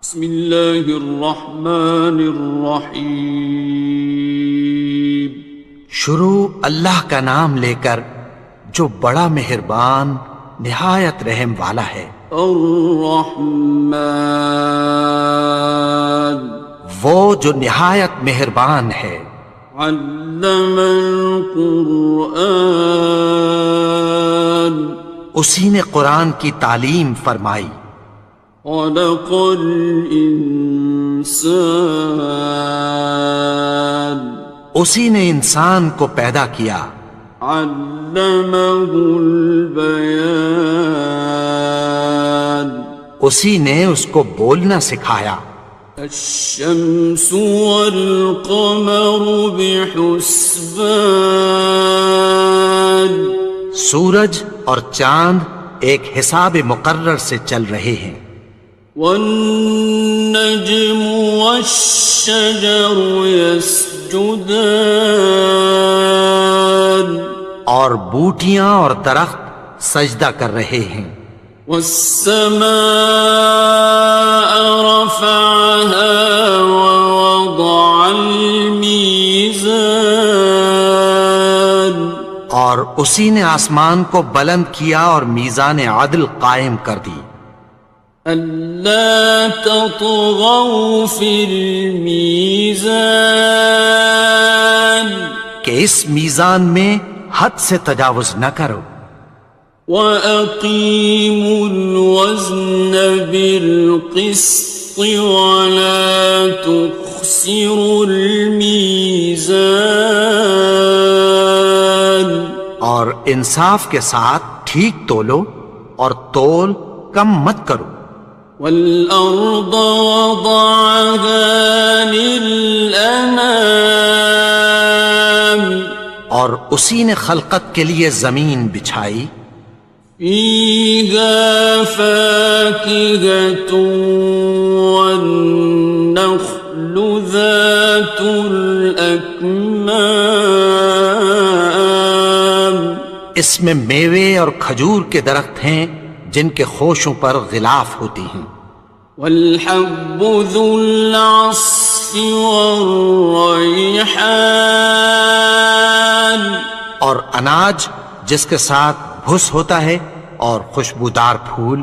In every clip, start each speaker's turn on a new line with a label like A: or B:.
A: بسم اللہ الرحمن الرحیم۔
B: شروع اللہ کا نام لے کر جو بڑا مہربان نہایت رحم والا ہے۔
A: الرحمن،
B: وہ جو نہایت مہربان ہے۔
A: علم القرآن،
B: اسی نے قرآن کی تعلیم فرمائی۔
A: خلق الانسان،
B: اسی نے انسان کو پیدا کیا۔
A: علمہ البیان،
B: اسی نے اس کو بولنا سکھایا۔
A: الشمس والقمر بحسبان،
B: سورج اور چاند ایک حساب مقرر سے چل رہے ہیں۔
A: والنجم والشجر يسجدان،
B: اور بوٹیاں اور درخت سجدہ کر رہے ہیں۔
A: والسماء رفعها ووضع الميزان،
B: اور اسی نے آسمان کو بلند کیا اور میزان عدل قائم کر دی۔
A: ألا تطغوا في الميزان،
B: کہ اس میزان میں حد سے تجاوز نہ کرو۔
A: وَأَقِيمُوا الْوَزْنَ بِالْقِسْطِ وَلَا تُخْسِرُوا الْمِيزَانَ،
B: اور انصاف کے ساتھ ٹھیک تولو اور تول کم مت کرو۔
A: وَالْأَرْضَ وَضَعَهَا لِلْأَنَامِ،
B: اور اسی نے خلقت کے لیے زمین بچھائی۔
A: فِيهَا فَاكِهَةٌ وَالنَّخْلُ ذَاتُ الْأَكْمَامِ،
B: اس میں میوے اور کھجور کے درخت ہیں جن کے خوشوں پر غلاف ہوتی ہیں۔
A: وَالْحَبُّ ذُو الْعَصْفِ وَالرَّيْحَانِ،
B: اور اناج جس کے ساتھ بھس ہوتا ہے اور خوشبودار پھول۔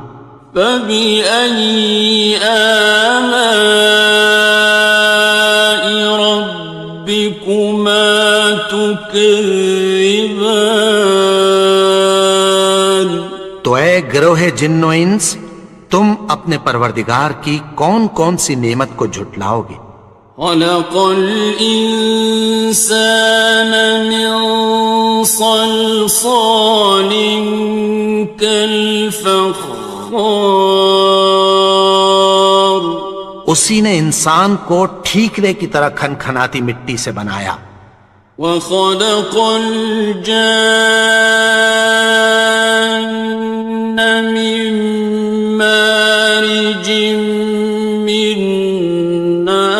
A: فَبِأَيِّ آلَاءِ رَبِّكُمَا تُكَذِّبَانِ،
B: تو اے گروہ جن و انس، تم اپنے پروردگار کی کون کون سی نعمت کو جھٹلاؤ گے؟
A: خَلَقَ الْإِنسَانَ مِنْ صَلْصَالٍ كَالْفَخَّارِ،
B: اسی نے انسان کو ٹھیکرے کی طرح کھنکھناتی مٹی سے بنایا۔
A: وَخَلَقَ الْجَانَّ مِن مَّارِجٍ مِّن نَّارٍ،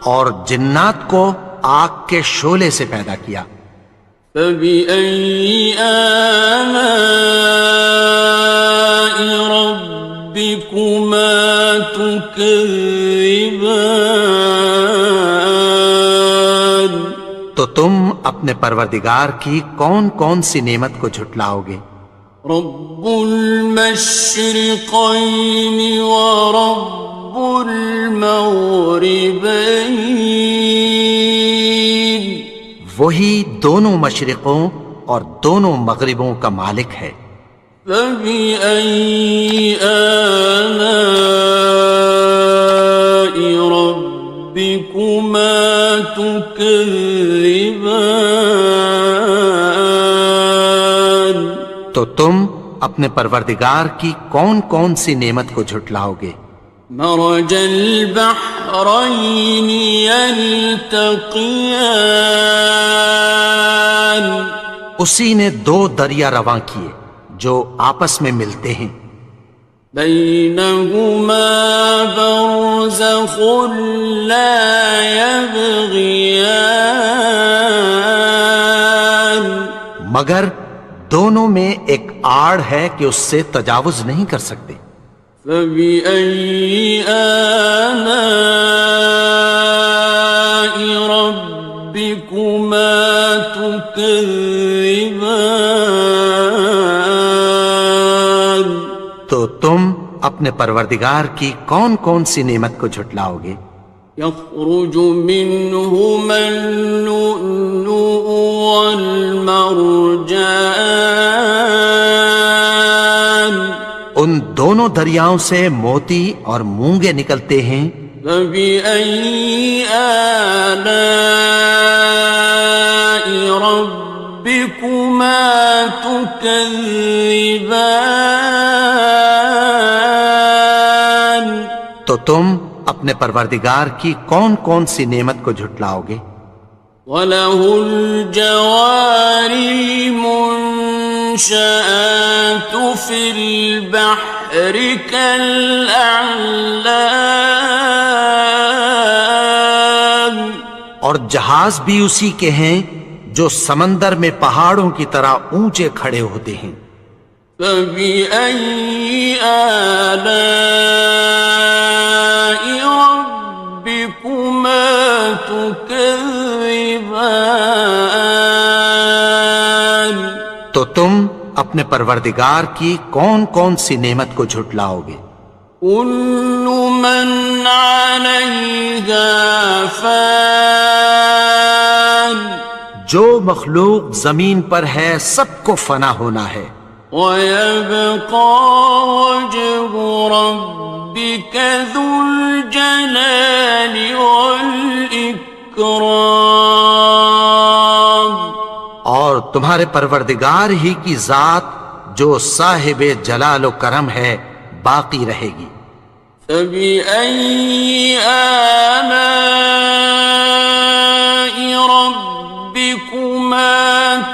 B: اور جنات کو آگ کے شعلے سے پیدا کیا۔
A: فَبِأَيِّ آلَاءِ رَبِّكُمَا تُكَذِّبَانِ،
B: تو تم اپنے پروردگار کی کون کون سی نعمت کو جھٹلاؤ گے؟
A: رب المشرقین ورب المغربین،
B: وہی دونوں مشرقوں اور دونوں مغربوں کا مالک ہے۔
A: فَبِأَيِّ آلَاءِ رَبِّكُمَا تُكَذِّبَانِ،
B: تو تم اپنے پروردگار کی کون کون سی نعمت کو جھٹلاؤ گے؟
A: مرج البحرین یلتقیان،
B: اسی نے دو دریا رواں کیے جو آپس میں ملتے ہیں۔
A: بینہما برزخ لا یبغیان،
B: مگر دونوں میں ایک آڑ ہے کہ اس سے تجاوز نہیں کر سکتے۔
A: فبأي آلاء ربكما تكذبان؟
B: تو تم اپنے پروردگار کی کون کون سی نعمت کو جھٹلاؤ گے؟
A: يخرج منهما اللؤلؤ والمرجان
B: ان دونوں دریاؤں سے موتی اور مونگے نکلتے ہیں۔
A: فبأي آلاء ربكما تكذبان؟
B: تو تم اپنے پروردگار کی کون کون سی نعمت کو جھٹلاؤ گے؟
A: وَلَهُ الْجَوَارِ الْمُنشَآتُ فِي الْبَحْرِ كَالْأَعْلَامِ،
B: اور جہاز بھی اسی کے ہیں جو سمندر میں پہاڑوں کی طرح اونچے کھڑے ہوتے ہیں۔
A: فَبِأَيِّ آلَاءِ رَبِّكُمَا تُكَذِّبَانِ؟
B: تو تم اپنے پروردگار کی کون کون سی نعمت کو جھٹلاؤ گے؟
A: كُلُّ مَنْ عَلَيْهَا فَانٍ،
B: جو مخلوق زمین پر ہے سب کو فنا ہونا ہے۔
A: وَيَبْقَى وَجْهُ رَبِّكَ ذُو الْجَلَالِ وَالْإِكْرَامِ،
B: اور تمہارے پروردگار ہی کی ذات جو صاحب جلال و کرم ہے باقی رہے گی۔
A: فَبِأَيِّ آلَاءِ رَبِّكُمَا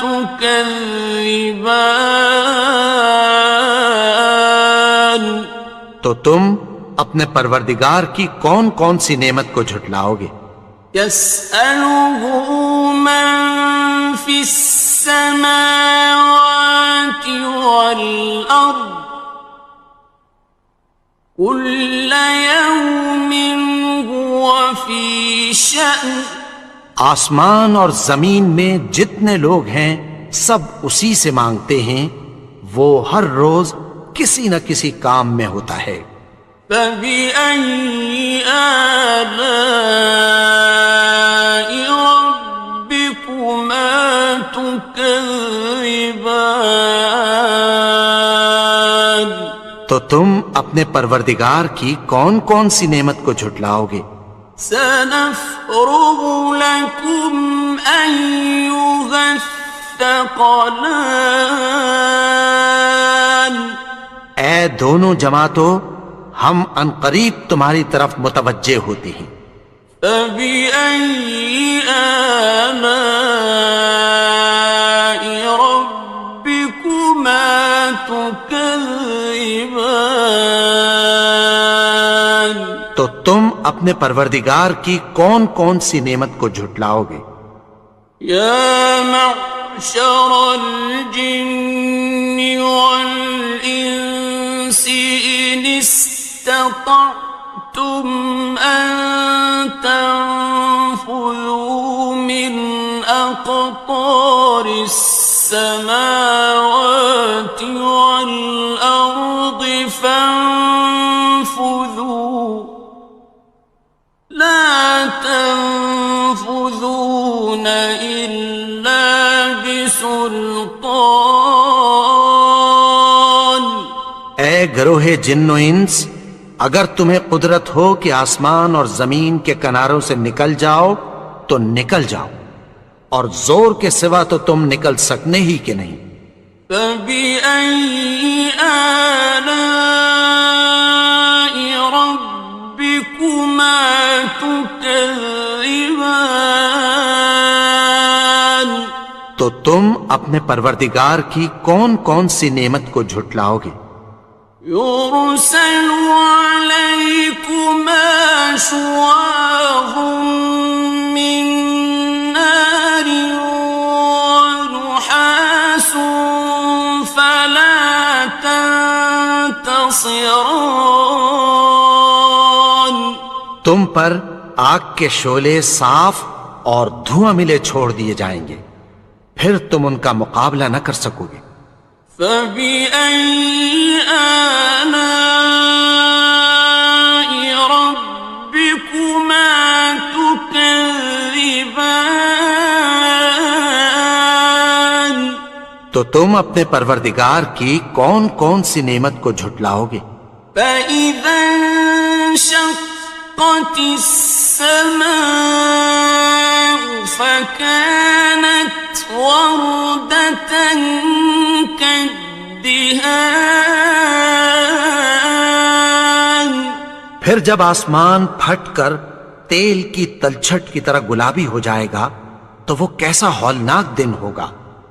A: تُكَذِّبَانِ؟
B: تو تم اپنے پروردگار کی کون کون سی نعمت کو جھٹلاؤ گے؟
A: يَسْأَلُهُ مَن فِي السَّمَاوَاتِ وَالْأَرْضِ كُلَّ يَوْمٍ هُوَ فِي شَأْنٍ،
B: آسمان اور زمین میں جتنے لوگ ہیں سب اسی سے مانگتے ہیں، وہ ہر روز کسی نہ کسی کام میں ہوتا ہے۔
A: فَبِأَيِّ آلَاءِ رَبِّكُمَا تُكَذِّبَانِ؟
B: تو تم اپنے پروردگار کی کون کون سی نعمت کو جھٹلاؤ گے؟
A: سَنَفْرُغُ لَكُمْ أَيُّهَ الثَّقَلَانِ،
B: اے دونوں جماعتوں، ہم عنقریب تمہاری طرف متوجہ ہوتے ہیں۔
A: فَبِأَيِّ آلَاءِ رَبِّكُمَا تُكَذِّبَانِ؟
B: تو تم اپنے پروردگار کی کون کون سی نعمت کو جھٹلاؤ گے؟
A: يَا مَعْشَرَ الْجِنِّ وَالْإِنسِ إِنِ اسْتَطَعْتُمْ أَن تَنفُذُوا مِنْ أَقْطَارِ السَّمَاوَاتِ وَالْأَرْضِ فَانفُذُوا لَا تَنفُذُونَ إِلَّا بِسُلْطَانٍ۔
B: اے گروہ جن و انس، اگر تمہیں قدرت ہو کہ آسمان اور زمین کے کناروں سے نکل جاؤ تو نکل جاؤ، اور زور کے سوا تو تم نکل سکنے ہی کہ نہیں۔
A: فَبِأَيِّ آلَاءِ رَبِّكُمَا تُكَذِّبَانِ؟
B: تو تم اپنے پروردگار کی کون کون سی نعمت کو جھٹلاؤ گے؟
A: يُرْسَلُ عَلَيْكُمَا شُوَاظٌ مِّن نَّارٍ وَنُحَاسٌ فَلَا خصران.
B: تم پر آگ کے شعلے صاف اور دھواں ملے چھوڑ دیے جائیں گے، پھر تم ان کا مقابلہ نہ کر سکو گے۔
A: فَبِأَيِّ آلَاءِ رَبِّكُمَا تُكَذِّبَانِ.
B: تو تم اپنے پروردگار کی کون کون سی نعمت کو جھٹلاؤ گے؟
A: فَإِذَا انشَقَّتِ السَّمَاءُ فَكَانَتْ وَرْدَةً كَالدِّهَانِ.
B: پھر جب آسمان پھٹ کر تیل کی تلچھٹ کی طرح گلابی ہو جائے گا تو وہ کیسا ہولناک دن ہوگا۔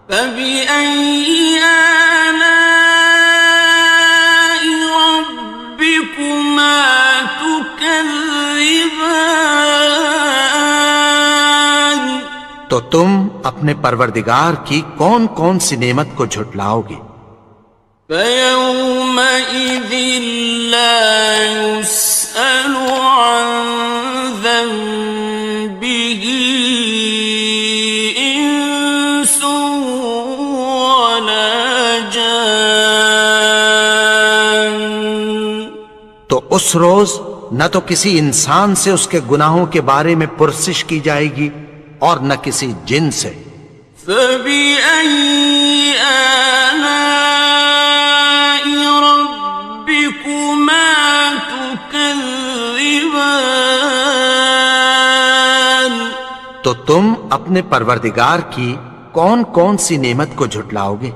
A: فَبِأَيِّ آلَاءِ رَبِّكُمَا تُكَذِّبَانِ.
B: تو تم اپنے پروردگار کی کون کون سی نعمت کو جھٹلاؤ گے؟
A: فَيَوْمَئِذٍ لَا يُسْأَلُ عَنْ ذَنبِهِ إِنسٌ وَلَا جَانٌ.
B: تو اس روز نہ تو کسی انسان سے اس کے گناہوں کے بارے میں پرسش کی جائے گی اور نہ کسی جن سے۔
A: فَبِأَيِّ آلَاءِ رَبِّكُمَا تُكَذِّبَانِ.
B: تو تم اپنے پروردگار کی کون کون سی نعمت کو جھٹلاؤ گے؟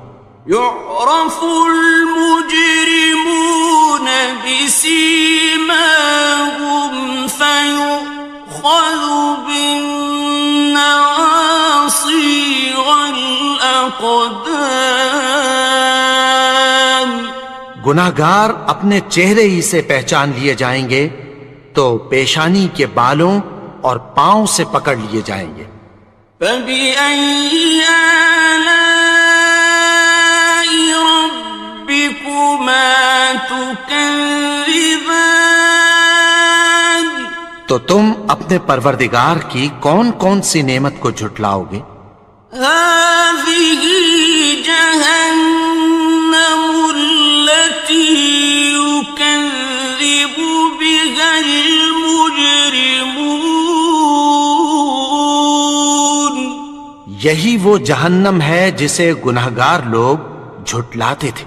A: يُعْرَفُ الْمُجْرِمُونَ بِسِيمَاهُمْ فَيُؤْخَذُ بِالنَّوَاصِي وَالْأَقْدَامِ.
B: گناہگار اپنے چہرے ہی سے پہچان لیے جائیں گے تو پیشانی کے بالوں اور پاؤں سے پکڑ لیے جائیں گے۔
A: فَبِأَيِّ آلَاءِ رَبِّكُمَا تُكَذِّبَانِ.
B: تو تم اپنے پروردگار کی کون کون سی نعمت کو جھٹلاؤ گے؟
A: هَٰذِهِ جَهَنَّمُ الَّتِي يُكَذِّبُ بِهَا الْمُجْرِمُونَ.
B: یہی وہ جہنم ہے جسے گناہگار لوگ جھٹلاتے تھے۔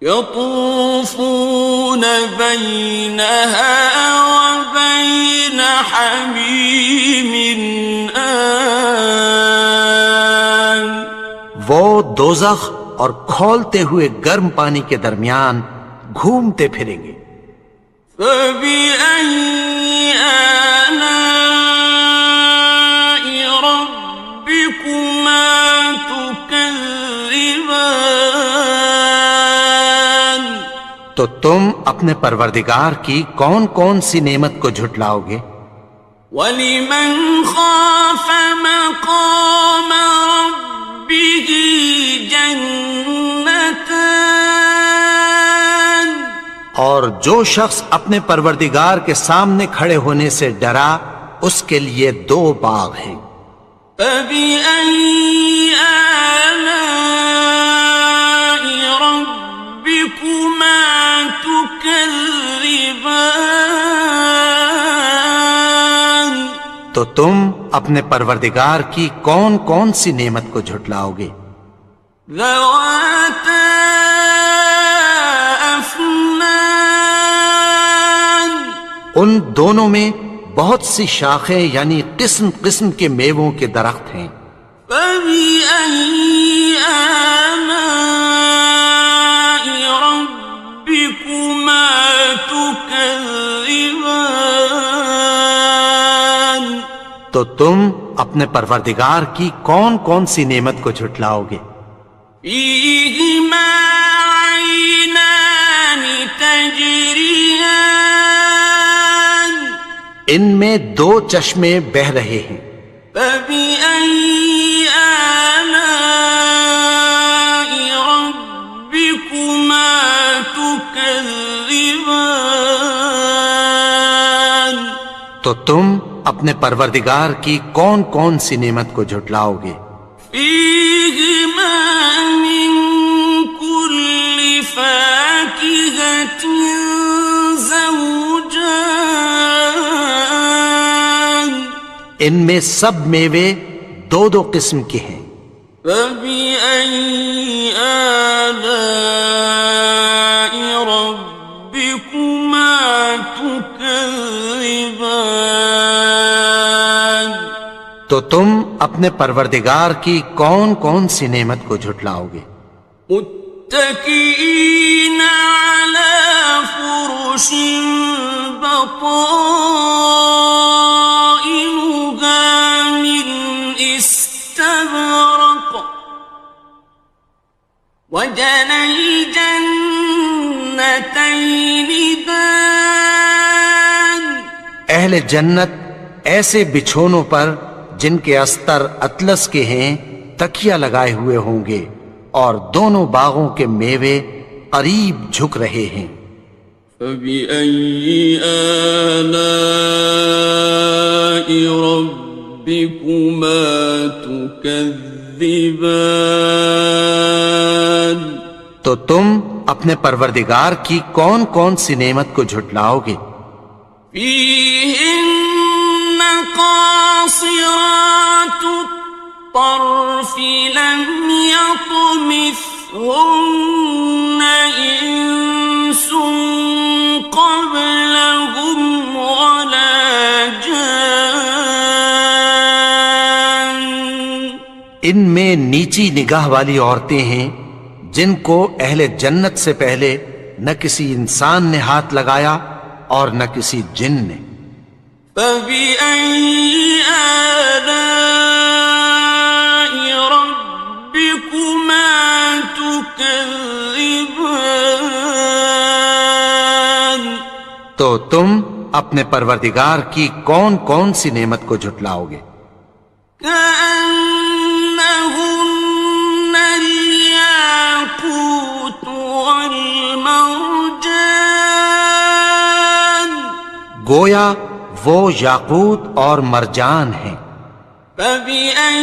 A: يَطُوفُونَ بَيْنَهَا وَبَيْنَ حَمِيمٍ آنٍ.
B: وہ دوزخ اور کھولتے ہوئے گرم پانی کے درمیان گھومتے پھریں گے۔
A: فَبِأَيِّ آلَاءِ رَبِّكُمَا تُكَذِّبَانِ.
B: تو تم اپنے پروردگار کی کون کون سی نعمت کو جھٹلاؤ گے؟
A: وَلِمَنْ خَافَ مَقَامَ رَبِّهِ جَنَّتَانِ.
B: اور جو شخص اپنے پروردگار کے سامنے کھڑے ہونے سے ڈرا اس کے لیے دو باغ ہیں۔
A: فَبِأَيِّ آلَاءِ رَبِّكُمَا تُكَذِّبَانِ.
B: تو تم اپنے پروردگار کی کون کون سی نعمت کو جھٹلاؤ گے؟
A: ذَوَاتَا أَفْنَانٍ.
B: ان دونوں میں بہت سی شاخیں یعنی قسم قسم کے میووں کے درخت ہیں۔
A: فَبِأَيِّ آلَاءِ رَبِّكُمَا تُكَذِّبَانِ.
B: تو تم اپنے پروردگار کی کون کون سی نعمت کو جھٹلاؤ گے؟
A: فِيهِمَا عَيْنَانِ تَجْرِيَانِ.
B: ان میں دو چشمے بہہ رہے ہیں۔
A: فَبِأَيِّ آلَاءِ رَبِّكُمَا تُكَذِّبَانِ. تكذبان
B: تو تم اپنے پروردگار کی کون کون سی نعمت کو جھٹلاؤ گے؟
A: فيهما من كل فاكهة زوجان
B: ان میں سب میوے دو دو قسم کے ہیں۔
A: فبأي آلاء ربكما تكذبان
B: تو تم اپنے پروردگار کی کون کون سی نعمت کو جھٹلاؤ گے؟
A: متكئين على فرش بطائنها من استبرق وجنى الجنتين دان
B: اہل جنت ایسے بچھونوں پر جن کے استر اطلس کے ہیں تکیہ لگائے ہوئے ہوں گے، اور دونوں باغوں کے میوے قریب جھک رہے ہیں۔
A: فبأي آلاء ربكما تكذبان
B: تو تم اپنے پروردگار کی کون کون سی نعمت کو جھٹلاؤ گے؟
A: فيهن قاصرات الطرف لم يطمثهن إنس قبلهم ولا جان
B: ان میں نیچی نگاہ والی عورتیں ہیں جن کو اہل جنت سے پہلے نہ کسی انسان نے ہاتھ لگایا اور نہ کسی جن نے۔
A: فبأي آلاء ربكما تكذبان
B: تو تم اپنے پروردگار کی کون کون سی نعمت کو جھٹلاؤ گے؟
A: كأنهن الياقوت والمرجان
B: گویا وہ یاقوت اور مرجان ہیں۔
A: فبأي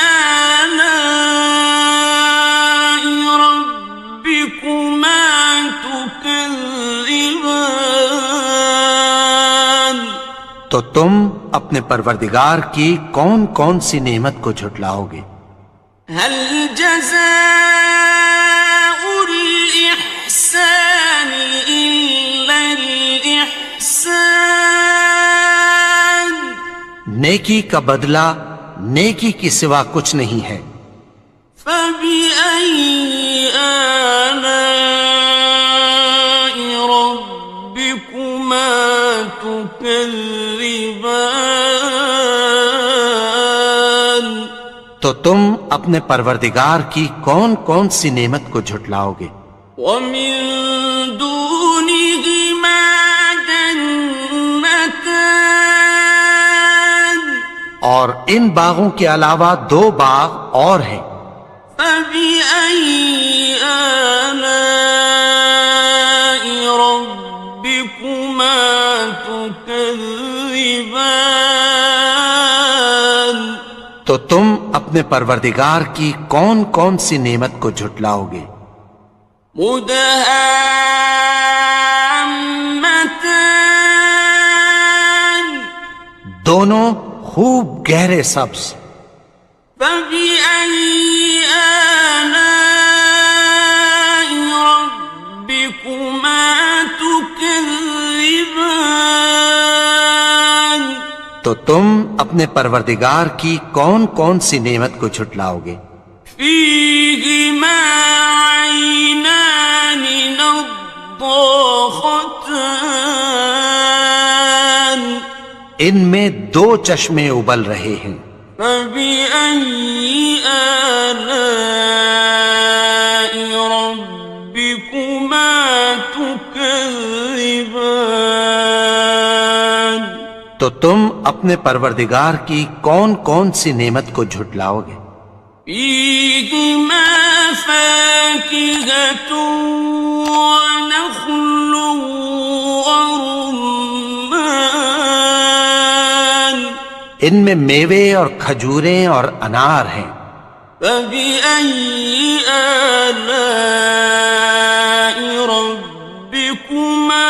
A: آلاء ربكما تكذبان
B: تو تم اپنے پروردگار کی کون کون سی نعمت کو جھٹلاؤ گے؟
A: هل جزاء الإحسان إلا الإحسان
B: نیکی کا بدلہ نیکی کی سوا کچھ نہیں ہے۔
A: فبأي آلاء ربكما تكذبان
B: تو تم اپنے پروردگار کی کون کون سی نعمت کو جھٹلاؤ گے؟
A: ومن دونهما جنتان
B: اور ان باغوں کے علاوہ دو باغ اور ہیں۔
A: فبأي آلاء ربكما تكذبان
B: تو تم اپنے پروردگار کی کون کون سی نعمت کو جھٹلاؤ گے؟
A: مدهامتان
B: دونوں خوب گہرے سبز۔
A: فبأي آلاء ربكما تكذبان
B: تو تم اپنے پروردگار کی کون کون سی نعمت کو جھٹلاؤ گے؟
A: فيهما عينان نضاختان
B: ان میں دو چشمے ابل رہے ہیں۔
A: فبأي آلاء ربكما تكذبان
B: تو تم اپنے پروردگار کی کون کون سی نعمت کو جھٹلاؤ گے؟
A: فيهما فاكهة ونخل ورمان
B: ان میں میوے اور کھجوریں اور انار ہیں.
A: فبأي آلاء ربكما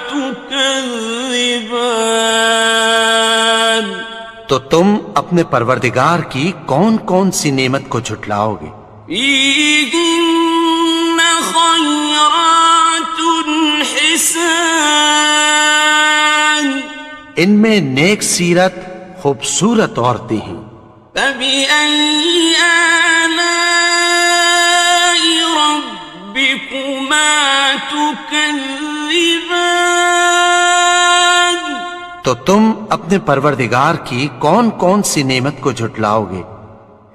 A: تكذبان
B: تو تم اپنے پروردگار کی کون کون سی نعمت کو جھٹلاؤ گے؟
A: فيهن خيرات حسان
B: ان میں نیک سیرت خوبصورت عورتیں ہیں.
A: فبأي آلاء ربكما تكذبان
B: تو تم اپنے پروردگار کی کون کون سی نعمت کو جھٹلاؤ گے؟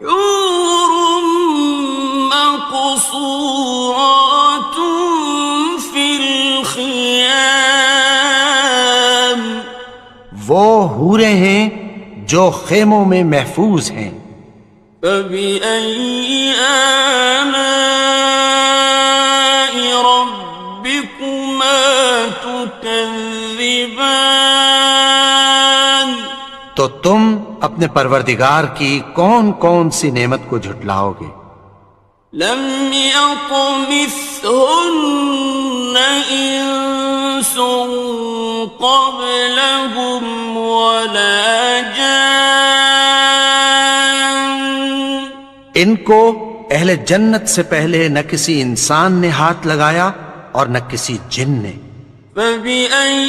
A: حور مقصورات في الخيام
B: وہ حوریں ہیں جو خیموں میں محفوظ ہیں.
A: فبأي آلاء ربكما تكذبان
B: تو تم اپنے پروردگار کی کون کون سی نعمت کو جھٹلاؤ گے؟
A: لم يطمثهن إنس قبلهم ولا جان
B: ان کو اہل جنت سے پہلے نہ کسی انسان نے ہاتھ لگایا اور نہ کسی جن نے.
A: فبأي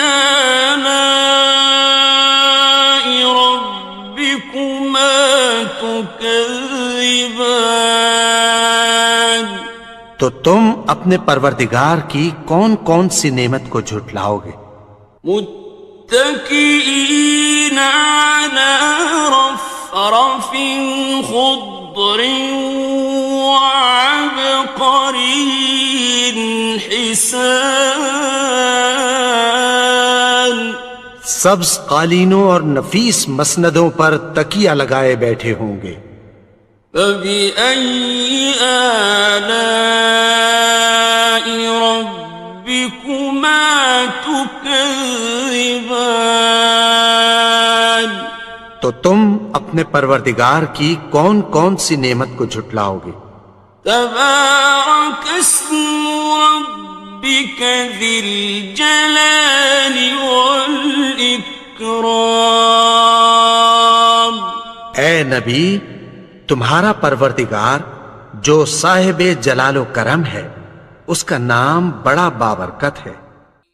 A: آلاء ربكما تكذبان
B: تو تم اپنے پروردگار کی کون کون سی نعمت کو جھٹلاؤ گے؟
A: متكئين على رفرف خضر وعبقري حسان
B: سبز قالینوں اور نفیس مسندوں پر تکیہ لگائے بیٹھے ہوں گے.
A: فبأي آلاء ربكما تكذبان
B: تو تم اپنے پروردگار کی کون کون سی نعمت کو جھٹلاؤ گے؟
A: تبارك اسم ربك ذي الجلال والإكرام
B: اے نبی، تمہارا پروردگار جو صاحب جلال و کرم ہے، اس کا نام بڑا بابرکت ہے.